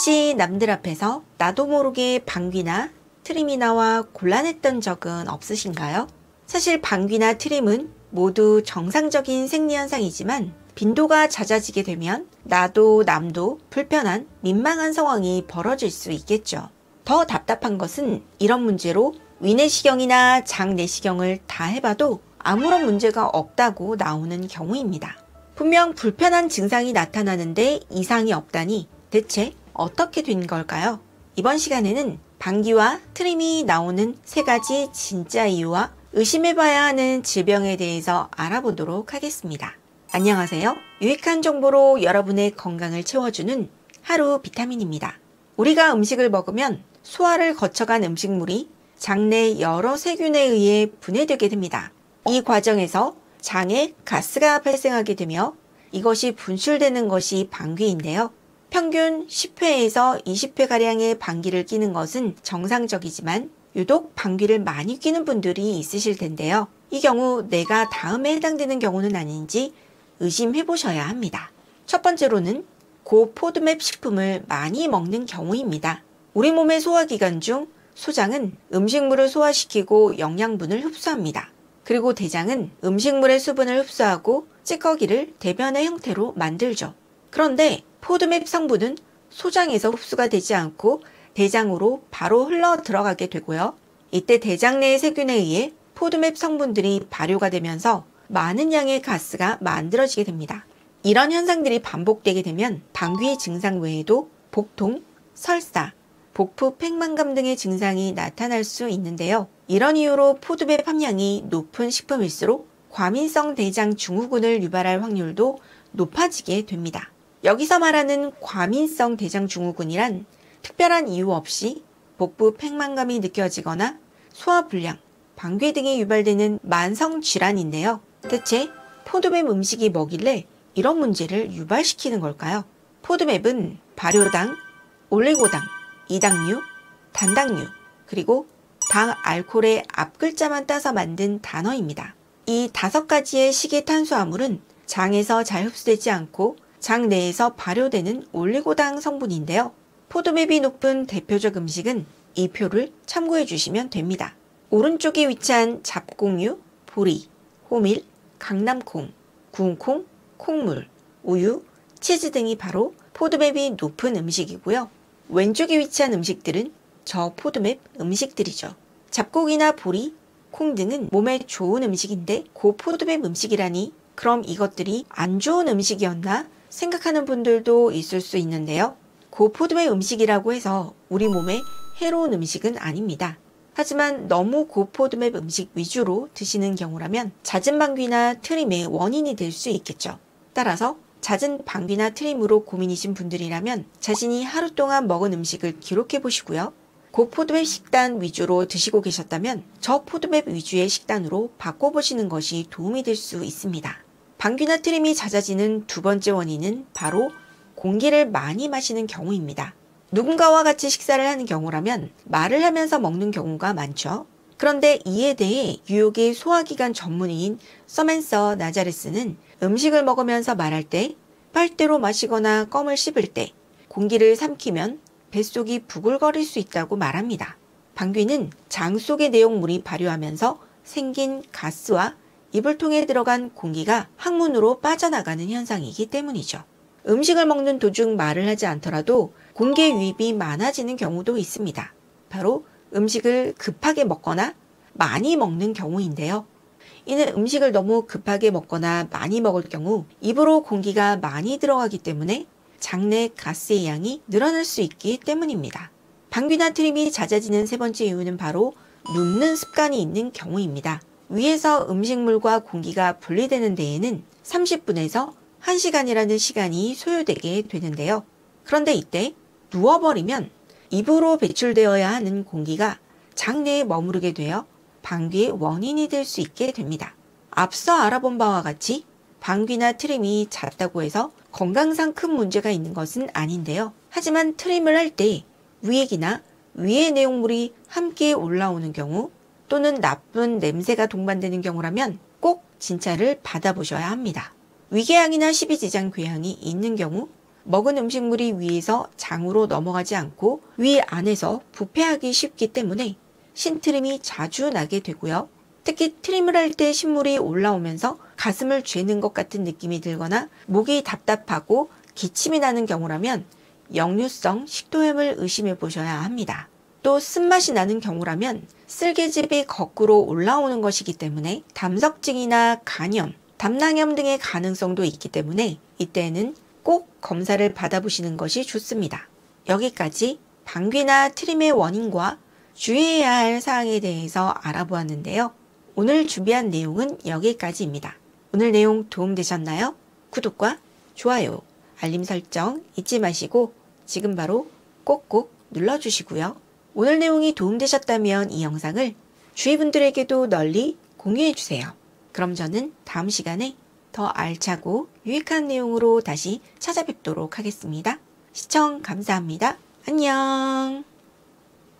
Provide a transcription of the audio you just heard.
혹시 남들 앞에서 나도 모르게 방귀나 트림이 나와 곤란했던 적은 없으신가요? 사실 방귀나 트림은 모두 정상적인 생리현상이지만 빈도가 잦아지게 되면 나도 남도 불편한 민망한 상황이 벌어질 수 있겠죠. 더 답답한 것은 이런 문제로 위내시경이나 장내시경을 다 해봐도 아무런 문제가 없다고 나오는 경우입니다. 분명 불편한 증상이 나타나는데 이상이 없다니 대체 어떻게 된 걸까요? 이번 시간에는 방귀와 트림이 나오는 3가지 진짜 이유와 의심해봐야 하는 질병에 대해서 알아보도록 하겠습니다. 안녕하세요. 유익한 정보로 여러분의 건강을 채워주는 하루 비타민입니다. 우리가 음식을 먹으면 소화를 거쳐간 음식물이 장내 여러 세균에 의해 분해되게 됩니다. 이 과정에서 장에 가스가 발생하게 되며 이것이 분출되는 것이 방귀인데요. 평균 10회에서 20회가량의 방귀를 뀌는 것은 정상적이지만 유독 방귀를 많이 뀌는 분들이 있으실 텐데요. 이 경우 내가 다음에 해당되는 경우는 아닌지 의심해 보셔야 합니다. 첫 번째로는 고포드맵 식품을 많이 먹는 경우입니다. 우리 몸의 소화기관 중 소장은 음식물을 소화시키고 영양분을 흡수합니다. 그리고 대장은 음식물의 수분을 흡수하고 찌꺼기를 대변의 형태로 만들죠. 그런데 포드맵 성분은 소장에서 흡수가 되지 않고 대장으로 바로 흘러 들어가게 되고요. 이때 대장 내의 세균에 의해 포드맵 성분들이 발효가 되면서 많은 양의 가스가 만들어지게 됩니다. 이런 현상들이 반복되게 되면 방귀 증상 외에도 복통, 설사, 복부 팽만감 등의 증상이 나타날 수 있는데요. 이런 이유로 포드맵 함량이 높은 식품일수록 과민성 대장 증후군을 유발할 확률도 높아지게 됩니다. 여기서 말하는 과민성 대장 증후군이란 특별한 이유 없이 복부 팽만감이 느껴지거나 소화불량, 방귀 등이 유발되는 만성 질환인데요. 대체 포드맵 음식이 뭐길래 이런 문제를 유발시키는 걸까요? 포드맵은 발효당, 올리고당, 이당류, 단당류, 그리고 당 알코올의 앞글자만 따서 만든 단어입니다. 이 5가지의 식이 탄수화물은 장에서 잘 흡수되지 않고 장 내에서 발효되는 올리고당 성분인데요. 포드맵이 높은 대표적 음식은 이 표를 참고해 주시면 됩니다. 오른쪽에 위치한 잡곡류, 보리, 호밀, 강낭콩, 구운 콩, 콩물, 우유, 치즈 등이 바로 포드맵이 높은 음식이고요. 왼쪽에 위치한 음식들은 저포드맵 음식들이죠. 잡곡이나 보리, 콩 등은 몸에 좋은 음식인데 고포드맵 음식이라니 그럼 이것들이 안 좋은 음식이었나 생각하는 분들도 있을 수 있는데요. 고포드맵 음식이라고 해서 우리 몸에 해로운 음식은 아닙니다. 하지만 너무 고포드맵 음식 위주로 드시는 경우라면 잦은 방귀나 트림의 원인이 될 수 있겠죠. 따라서 잦은 방귀나 트림으로 고민이신 분들이라면 자신이 하루 동안 먹은 음식을 기록해 보시고요. 고포드맵 식단 위주로 드시고 계셨다면 저포드맵 위주의 식단으로 바꿔보시는 것이 도움이 될 수 있습니다. 방귀나 트림이 잦아지는 2번째 원인은 바로 공기를 많이 마시는 경우입니다. 누군가와 같이 식사를 하는 경우라면 말을 하면서 먹는 경우가 많죠. 그런데 이에 대해 뉴욕의 소화기관 전문의인 서맨서 나자레스는 음식을 먹으면서 말할 때, 빨대로 마시거나 껌을 씹을 때 공기를 삼키면 뱃속이 부글거릴 수 있다고 말합니다. 방귀는 장 속의 내용물이 발효하면서 생긴 가스와 입을 통해 들어간 공기가 항문으로 빠져나가는 현상이기 때문이죠. 음식을 먹는 도중 말을 하지 않더라도 공기 유입이 많아지는 경우도 있습니다. 바로 음식을 급하게 먹거나 많이 먹는 경우인데요. 이는 음식을 너무 급하게 먹거나 많이 먹을 경우 입으로 공기가 많이 들어가기 때문에 장내 가스의 양이 늘어날 수 있기 때문입니다. 방귀나 트림이 잦아지는 3번째 이유는 바로 눕는 습관이 있는 경우입니다. 위에서 음식물과 공기가 분리되는 데에는 30분에서 1시간이라는 시간이 소요되게 되는데요. 그런데 이때 누워버리면 입으로 배출되어야 하는 공기가 장내에 머무르게 되어 방귀의 원인이 될 수 있게 됩니다. 앞서 알아본 바와 같이 방귀나 트림이 잦다고 해서 건강상 큰 문제가 있는 것은 아닌데요. 하지만 트림을 할 때 위액이나 위의 내용물이 함께 올라오는 경우 또는 나쁜 냄새가 동반되는 경우라면 꼭 진찰을 받아보셔야 합니다. 위궤양이나 십이지장 궤양이 있는 경우 먹은 음식물이 위에서 장으로 넘어가지 않고 위 안에서 부패하기 쉽기 때문에 신트림이 자주 나게 되고요. 특히 트림을 할 때 신물이 올라오면서 가슴을 죄는 것 같은 느낌이 들거나 목이 답답하고 기침이 나는 경우라면 역류성 식도염을 의심해 보셔야 합니다. 또 쓴맛이 나는 경우라면 쓸개즙이 거꾸로 올라오는 것이기 때문에 담석증이나 간염, 담낭염 등의 가능성도 있기 때문에 이때는 꼭 검사를 받아보시는 것이 좋습니다. 여기까지 방귀나 트림의 원인과 주의해야 할 사항에 대해서 알아보았는데요. 오늘 준비한 내용은 여기까지입니다. 오늘 내용 도움되셨나요? 구독과 좋아요, 알림 설정 잊지 마시고 지금 바로 꼭꼭 눌러주시고요. 오늘 내용이 도움되셨다면 이 영상을 주위 분들에게도 널리 공유해주세요. 그럼 저는 다음 시간에 더 알차고 유익한 내용으로 다시 찾아뵙도록 하겠습니다. 시청 감사합니다. 안녕.